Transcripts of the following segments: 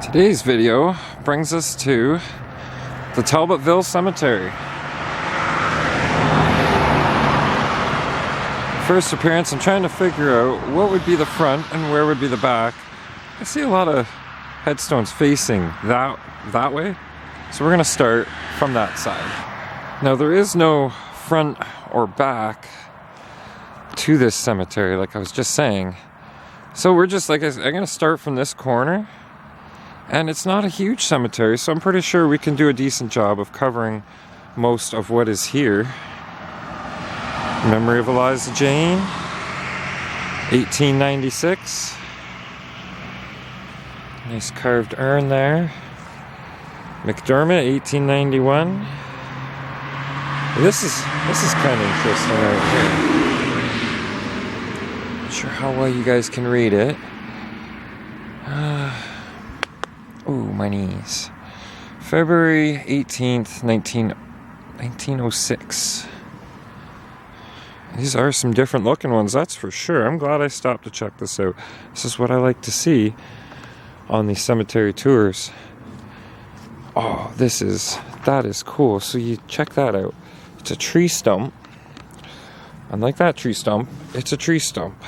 Today's video brings us to the Talbotville Cemetery. First appearance, I'm trying to figure out what would be the front and where would be the back. I see a lot of headstones facing that way, so we're gonna start from that side. Now there is no front or back to this cemetery, like I was just saying. So we're just I'm gonna start from this corner. And it's not a huge cemetery, so I'm pretty sure we can do a decent job of covering most of what is here. Memory of Eliza Jane, 1896. Nice carved urn there. McDermott, 1891. This is kind of interesting right here. Not sure how well you guys can read it. Ooh, my knees. February 18th, 1906. These are some different looking ones, that's for sure. I'm glad I stopped to check this out. This is what I like to see on these cemetery tours. Oh, that is cool. So you check that out. It's a tree stump. Unlike that tree stump, it's a tree stump.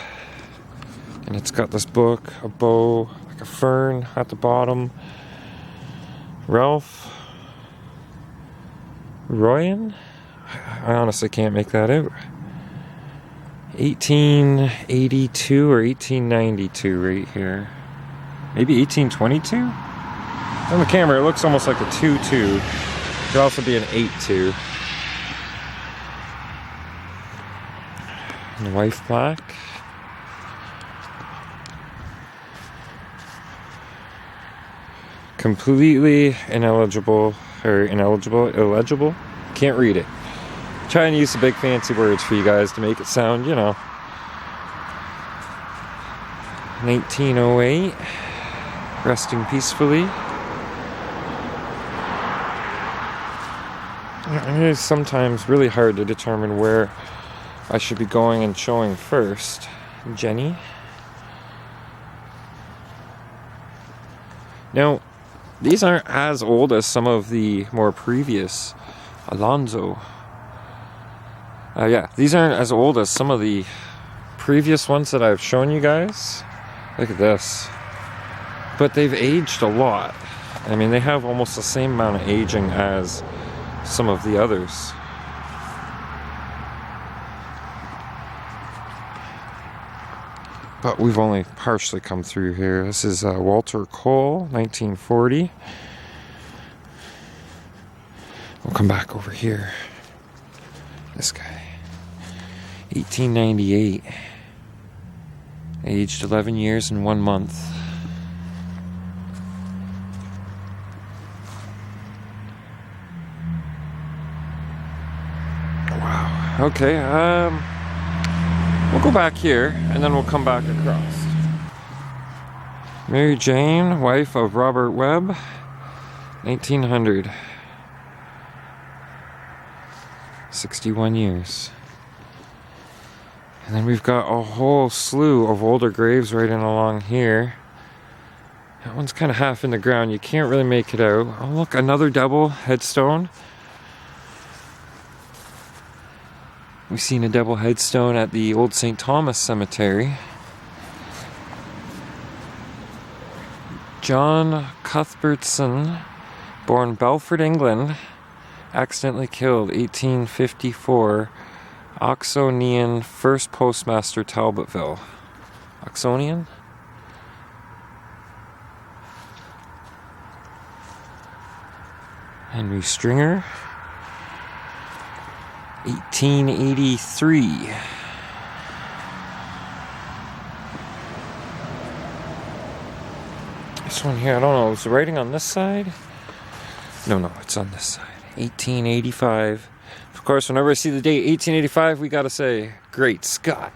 And it's got this book, a bow, a fern at the bottom. Ralph Royan? I honestly can't make that out. 1882 or 1892 right here. Maybe 1822? On the camera it looks almost like a 2-2. Could also be an 8-2. And wife plaque. Completely illegible. Can't read it. Try and use the big fancy words for you guys to make it sound, 1908. Resting peacefully. It is sometimes really hard to determine where I should be going and showing first. Jenny. Now, these aren't as old as some of the more previous Alonzo. These aren't as old as some of the previous ones that I've shown you guys. Look at this. But they've aged a lot. I mean, they have almost the same amount of aging as some of the others. But we've only partially come through here. This is Walter Cole, 1940. We'll come back over here. This guy, 1898. Aged 11 years and 1 month. Wow. Okay, we'll go back here, and then we'll come back across. Mary Jane, wife of Robert Webb, 1900. 61 years. And then we've got a whole slew of older graves right in along here. That one's kind of half in the ground. You can't really make it out. Oh, look, another double headstone. We've seen a double headstone at the old St. Thomas Cemetery. John Cuthbertson, born Belford, England, accidentally killed 1854. Oxonian, first postmaster, Talbotville. Oxonian? Henry Stringer. 1883. This one here, I don't know, is the writing on this side? No, it's on this side. 1885. Of course, whenever I see the date 1885, we gotta say, Great Scott.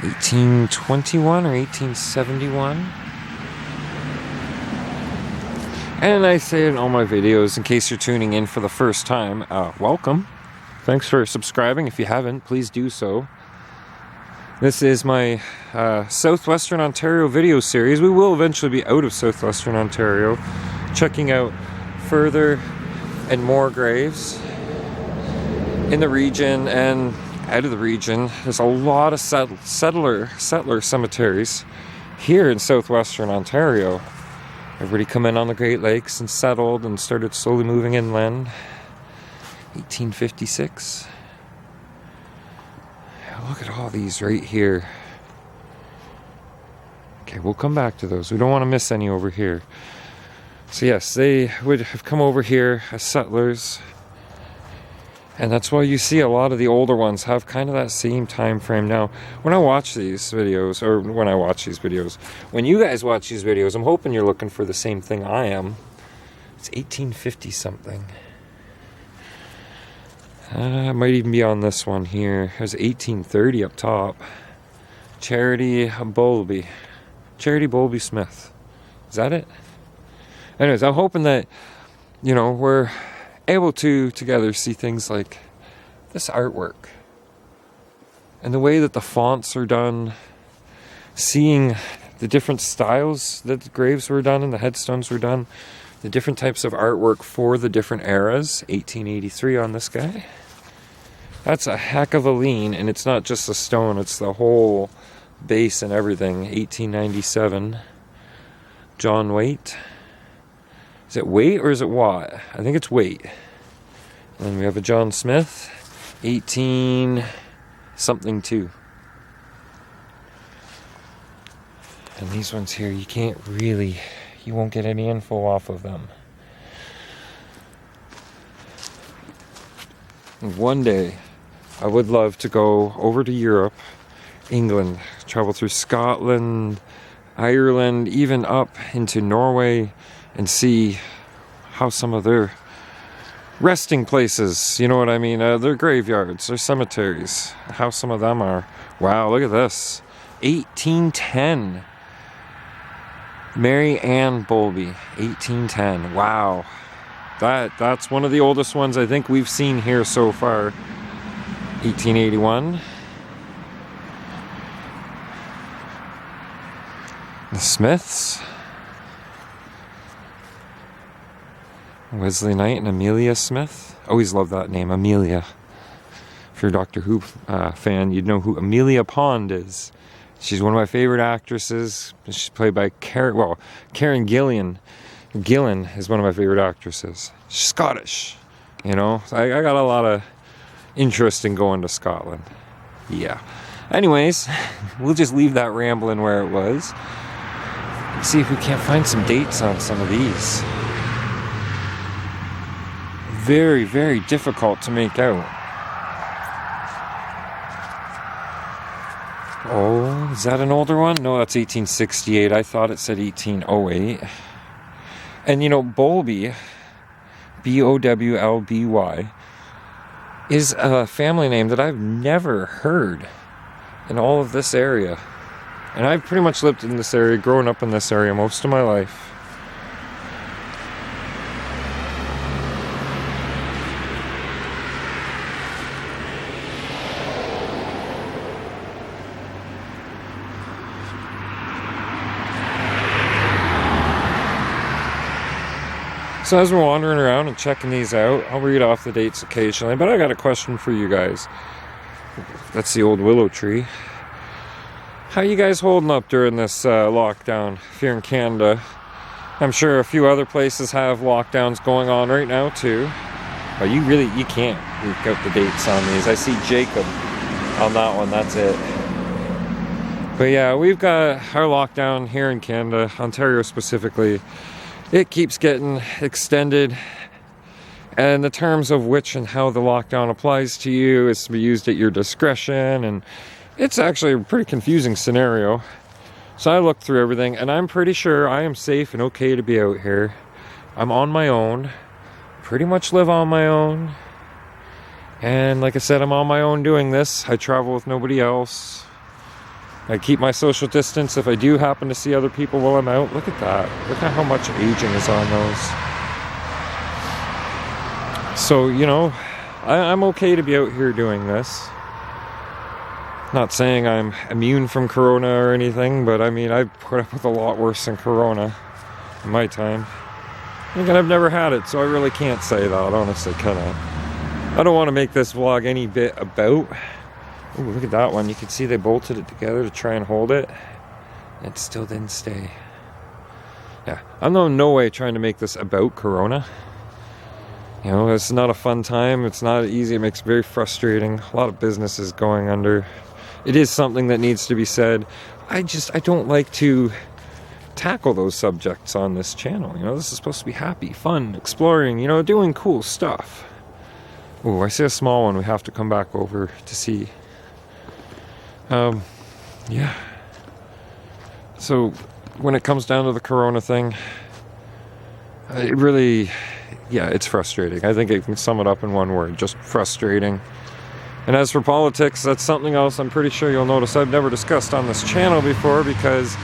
1821 or 1871. And I say it in all my videos, in case you're tuning in for the first time, welcome. Thanks for subscribing. If you haven't, please do so. This is my Southwestern Ontario video series. We will eventually be out of Southwestern Ontario, checking out further and more graves in the region and out of the region. There's a lot of settler cemeteries here in Southwestern Ontario. Everybody come in on the Great Lakes and settled and started slowly moving inland. 1856. Look at all these right here. Okay, we'll come back to those. We don't want to miss any over here. So yes, they would have come over here as settlers. And that's why you see a lot of the older ones have kind of that same time frame. Now, when I watch these videos, when you guys watch these videos, I'm hoping you're looking for the same thing I am. It's 1850 something. It might even be on this one here. There's 1830 up top. Charity Bowlby Smith. Is that it? Anyways, I'm hoping that, you know, we're able to together see things like this artwork and the way that the fonts are done, seeing the different styles that the graves were done and the headstones were done, the different types of artwork for the different eras. 1883 on this guy. That's a heck of a lean, and it's not just the stone, it's the whole base and everything. 1897. John Waite. Is it Waite or is it Watt? I think it's Waite. And then we have a John Smith. 18 something too. And these ones here, you won't get any info off of them. And one day, I would love to go over to Europe, England, travel through Scotland, Ireland, even up into Norway, and see how some of their resting places, you know what I mean, their graveyards, their cemeteries, how some of them are. Wow, look at this. 1810. Mary Ann Bowlby, 1810. Wow. That's one of the oldest ones I think we've seen here so far. 1881. The Smiths. Wesley Knight and Amelia Smith. Always love that name, Amelia. If you're a Doctor Who fan, you'd know who Amelia Pond is. She's one of my favorite actresses. She's played by Karen Gillan. Gillan is one of my favorite actresses. She's Scottish, you know. I got a lot of interest in going to Scotland. Yeah. Anyways, we'll just leave that rambling where it was. Let's see if we can't find some dates on some of these. Very, very difficult to make out. Oh, is that an older one? No, that's 1868. I thought it said 1808. And you know, Bowlby, Bowlby, is a family name that I've never heard in all of this area. And I've pretty much lived in this area, grown up in this area most of my life. So as we're wandering around and checking these out, I'll read off the dates occasionally, but I got a question for you guys. That's the old willow tree. How you guys holding up during this lockdown if you're in Canada? I'm sure a few other places have lockdowns going on right now too. But you can't work out the dates on these. I see Jacob on that one, that's it. But yeah, we've got our lockdown here in Canada, Ontario specifically. It keeps getting extended, and the terms of which and how the lockdown applies to you is to be used at your discretion, and it's actually a pretty confusing scenario. So I looked through everything, and I'm pretty sure I am safe and okay to be out here. I'm on my own, pretty much live on my own, and like I said, I'm on my own doing this. I travel with nobody else. I keep my social distance if I do happen to see other people while I'm out. Look at that. Look at how much aging is on those. So, you know, I'm okay to be out here doing this. Not saying I'm immune from Corona or anything, but I mean, I've put up with a lot worse than Corona in my time. And I've never had it, so I really can't say that, honestly, I don't want to make this vlog any bit about... Ooh, look at that one. You can see they bolted it together to try and hold it. It still didn't stay. Yeah, I'm in no way trying to make this about Corona. You know, it's not a fun time. It's not easy. It makes it very frustrating. A lot of businesses going under. It is something that needs to be said. I don't like to tackle those subjects on this channel. You know, this is supposed to be happy, fun, exploring, you know, doing cool stuff. Ooh, I see a small one we have to come back over to see. Yeah. So, when it comes down to the Corona thing, it really, yeah, it's frustrating. I think I can sum it up in one word, just frustrating. And as for politics, that's something else I'm pretty sure you'll notice I've never discussed on this channel before, because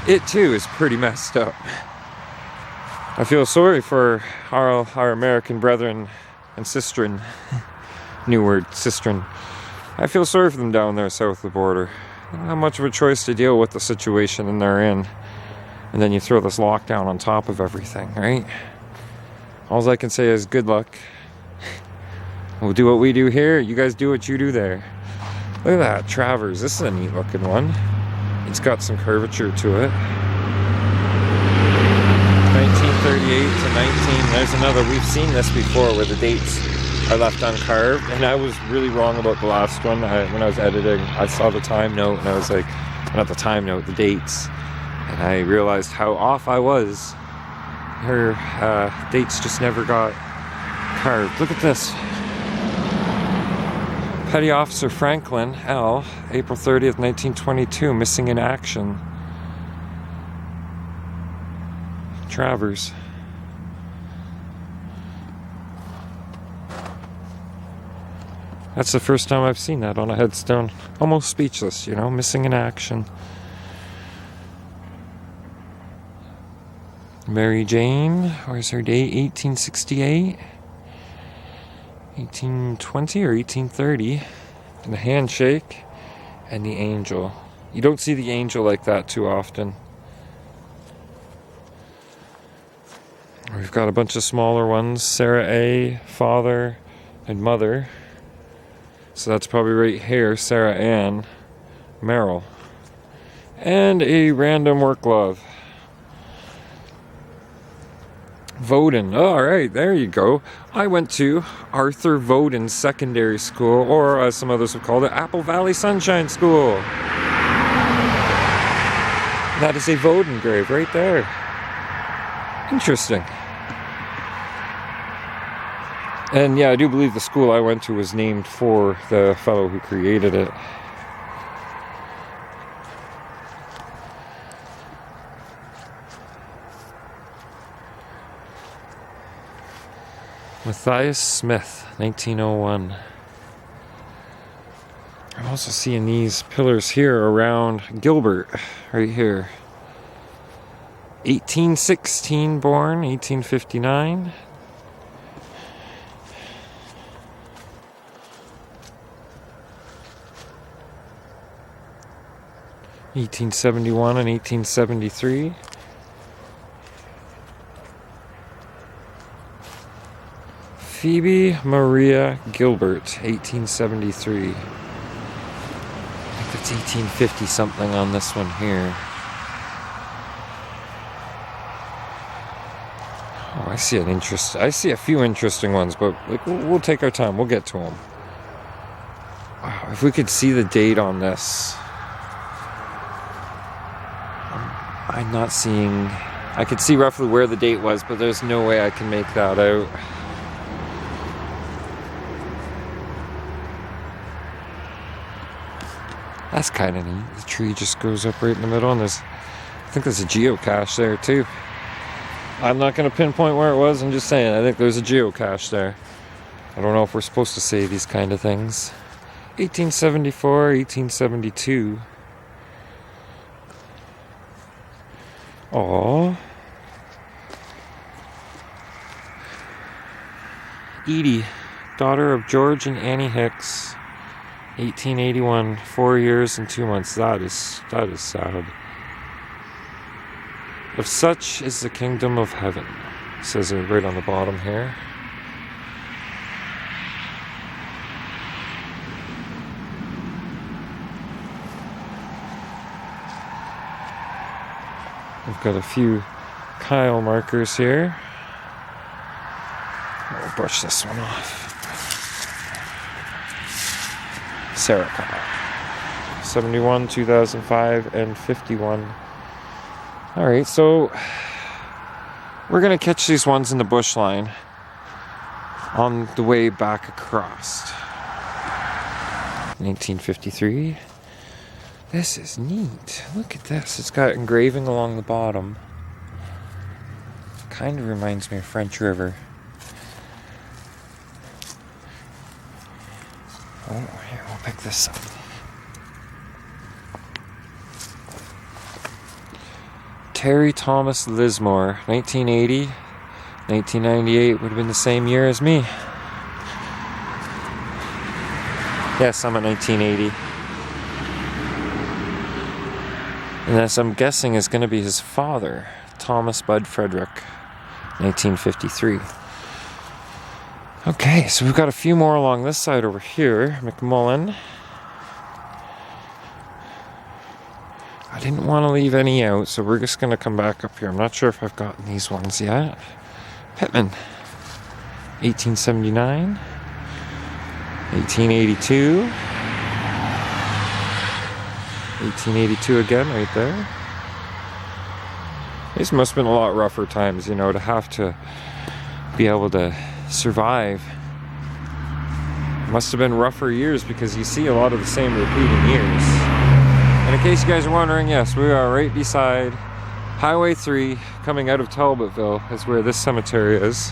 it too is pretty messed up. I feel sorry for our American brethren and sistren. New word, sistren. I feel sorry for them down there south of the border. They don't have much of a choice to deal with the situation that they're in. And then you throw this lockdown on top of everything, right? All I can say is good luck. We'll do what we do here. You guys do what you do there. Look at that, Travers. This is a neat looking one. It's got some curvature to it. 1938 to 19. There's another. We've seen this before where the dates are left uncarved. And I was really wrong about the last one. When I was editing, I saw the time note and I was like, not the time note, the dates. And I realized how off I was. Her dates just never got carved. Look at this. Petty Officer Franklin L., April 30th, 1922, missing in action. Travers. That's the first time I've seen that on a headstone. Almost speechless, you know, missing in action. Mary Jane, where's her date? 1868? 1820 or 1830? And the handshake and the angel. You don't see the angel like that too often. We've got a bunch of smaller ones. Sarah A., father and mother. So that's probably right here, Sarah Ann Merrill. And a random work glove. Voden. Oh, all right, there you go. I went to Arthur Voden Secondary School, or as some others have called it, Apple Valley Sunshine School. That is a Voden grave right there. Interesting. And yeah, I do believe the school I went to was named for the fellow who created it. Matthias Smith, 1901. I'm also seeing these pillars here around Gilbert, right here. 1816 born, 1859. (1871) and 1873. Phoebe Maria Gilbert, 1873. I think that's 1850 something on this one here. Oh, I see a few interesting ones, but we'll take our time. We'll get to them. Wow, if we could see the date on this. I'm not seeing... I could see roughly where the date was, but there's no way I can make that out. That's kind of neat. The tree just goes up right in the middle, and I think there's a geocache there too. I'm not going to pinpoint where it was, I'm just saying, I think there's a geocache there. I don't know if we're supposed to say these kind of things. 1874, 1872. Aww. Edie, daughter of George and Annie Hicks. 1881, 4 years and 2 months. That is sad. Of such is the kingdom of heaven. It says it right on the bottom here. We've got a few Kyle markers here. We'll brush this one off. Sarah Kyle. 71, 2005, and 51. Alright, so we're going to catch these ones in the bush line on the way back across. 1953. This is neat. Look at this. It's got engraving along the bottom. Kind of reminds me of French River. Oh, here, we'll pick this up. Terry Thomas Lismore, 1980, 1998 would have been the same year as me. Yes, I'm at 1980. And this, I'm guessing, is going to be his father, Thomas Bud Frederick, 1953. Okay, so we've got a few more along this side over here. McMullen. I didn't want to leave any out, so we're just going to come back up here. I'm not sure if I've gotten these ones yet. Pittman, 1879, 1882, 1882 again right there. These must have been a lot rougher times, you know, to have to be able to survive. Must have been rougher years because you see a lot of the same repeating years. And in case you guys are wondering, yes, we are right beside Highway 3 coming out of Talbotville is where this cemetery is.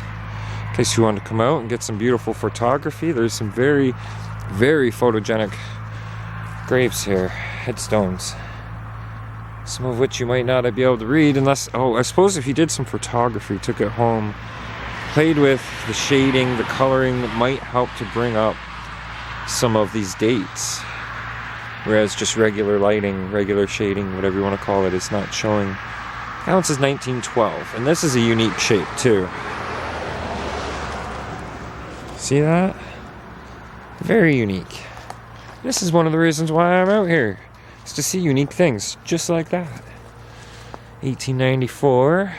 In case you want to come out and get some beautiful photography, there's some very, very photogenic graves here, headstones. Some of which you might not be able to read unless, oh, I suppose if you did some photography, took it home, played with the shading, the coloring, that might help to bring up some of these dates. Whereas just regular lighting, regular shading, whatever you want to call it, is not showing. That one says 1912, and this is a unique shape too. See that? Very unique. This is one of the reasons why I'm out here, is to see unique things just like that. 1894.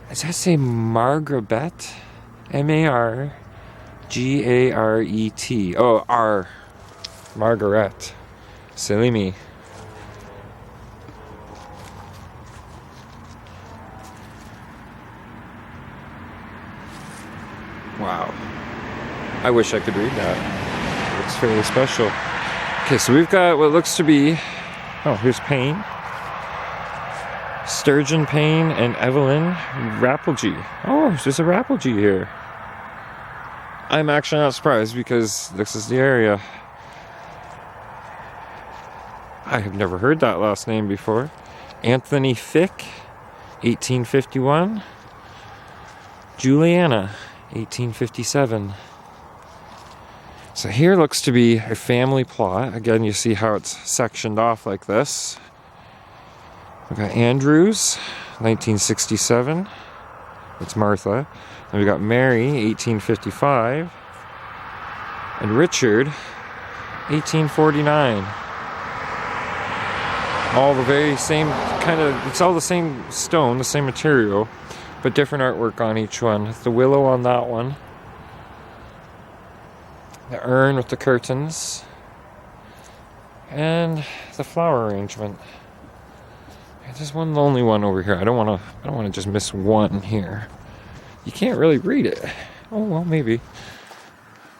Does that say Margaret? M-A-R-G-A-R-E-T. Oh, R. Margaret. Silly me. Wow. I wish I could read that. It looks fairly special. Okay, so we've got what looks to be... Oh, here's Payne. Sturgeon Payne and Evelyn Rappelgee. Oh, there's a Rappelgee here. I'm actually not surprised because this is the area. I have never heard that last name before. Anthony Fick, 1851. Juliana, 1857. So here looks to be a family plot. Again, you see how it's sectioned off like this. We've got Andrews, 1967. It's Martha. And we've got Mary, 1855. And Richard, 1849. All the very same kind of, it's all the same stone, the same material, but different artwork on each one. The willow on that one. The urn with the curtains. And the flower arrangement. There's one lonely one over here. I don't want to just miss one here. You can't really read it. Oh, well, maybe.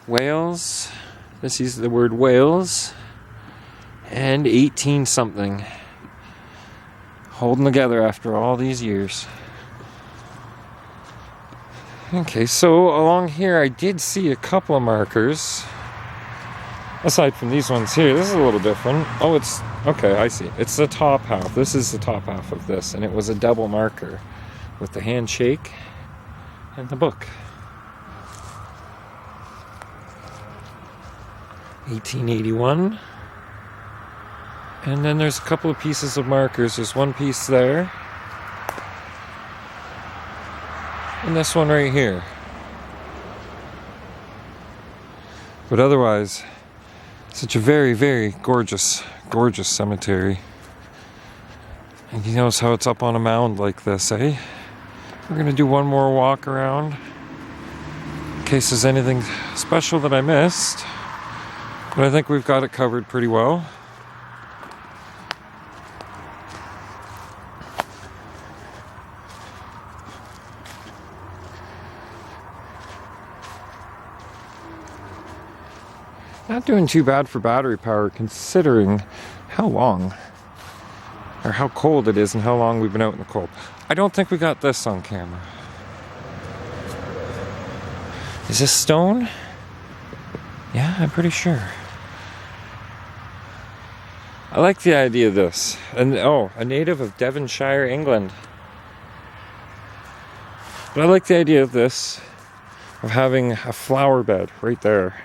Wales. This is the word Wales. And 18 something. Holding together after all these years. Okay, so along here I did see a couple of markers. Aside from these ones here, this is a little different. Oh, it's... Okay, I see. It's the top half. This is the top half of this, and it was a double marker with the handshake and the book. 1881. And then there's a couple of pieces of markers. There's one piece there. And this one right here. But otherwise, such a very, very gorgeous, gorgeous cemetery. And you notice how it's up on a mound like this, eh? We're gonna do one more walk around in case there's anything special that I missed. But I think we've got it covered pretty well. Not doing too bad for battery power considering how long or how cold it is and how long we've been out in the cold. I don't think we got this on camera. Is this stone? Yeah, I'm pretty sure. I like the idea of this. And oh, a native of Devonshire, England. But I like the idea of this, of having a flower bed right there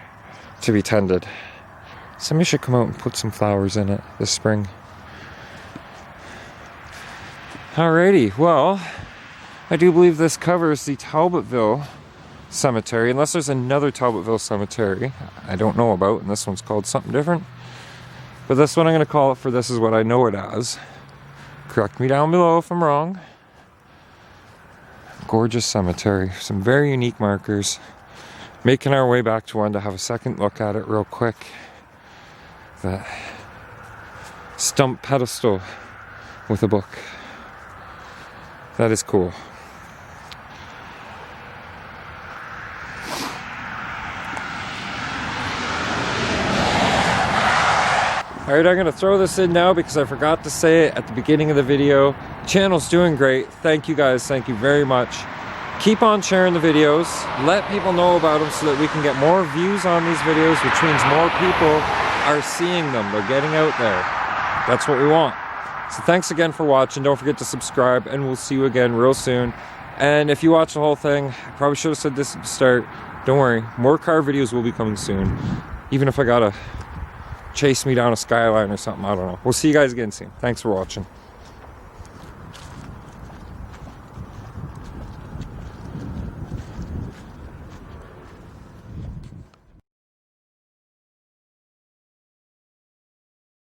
to be tended. Somebody should come out and put some flowers in it this spring. Alrighty, well, I do believe this covers the Talbotville cemetery, unless there's another Talbotville cemetery I don't know about, and this one's called something different. But this one I'm going to call it for this is what I know it as. Correct me down below if I'm wrong. Gorgeous cemetery, some very unique markers. Making our way back to one to have a second look at it real quick. That stump pedestal with a book. That is cool. Alright, I'm going to throw this in now because I forgot to say it at the beginning of the video. The channel's doing great. Thank you guys. Thank you very much. Keep on sharing the videos, let people know about them so that we can get more views on these videos, which means more people are seeing them, they're getting out there. That's what we want. So thanks again for watching, don't forget to subscribe, and we'll see you again real soon. And if you watch the whole thing, I probably should have said this at the start, don't worry, more car videos will be coming soon. Even if I gotta chase me down a skyline or something, I don't know. We'll see you guys again soon. Thanks for watching.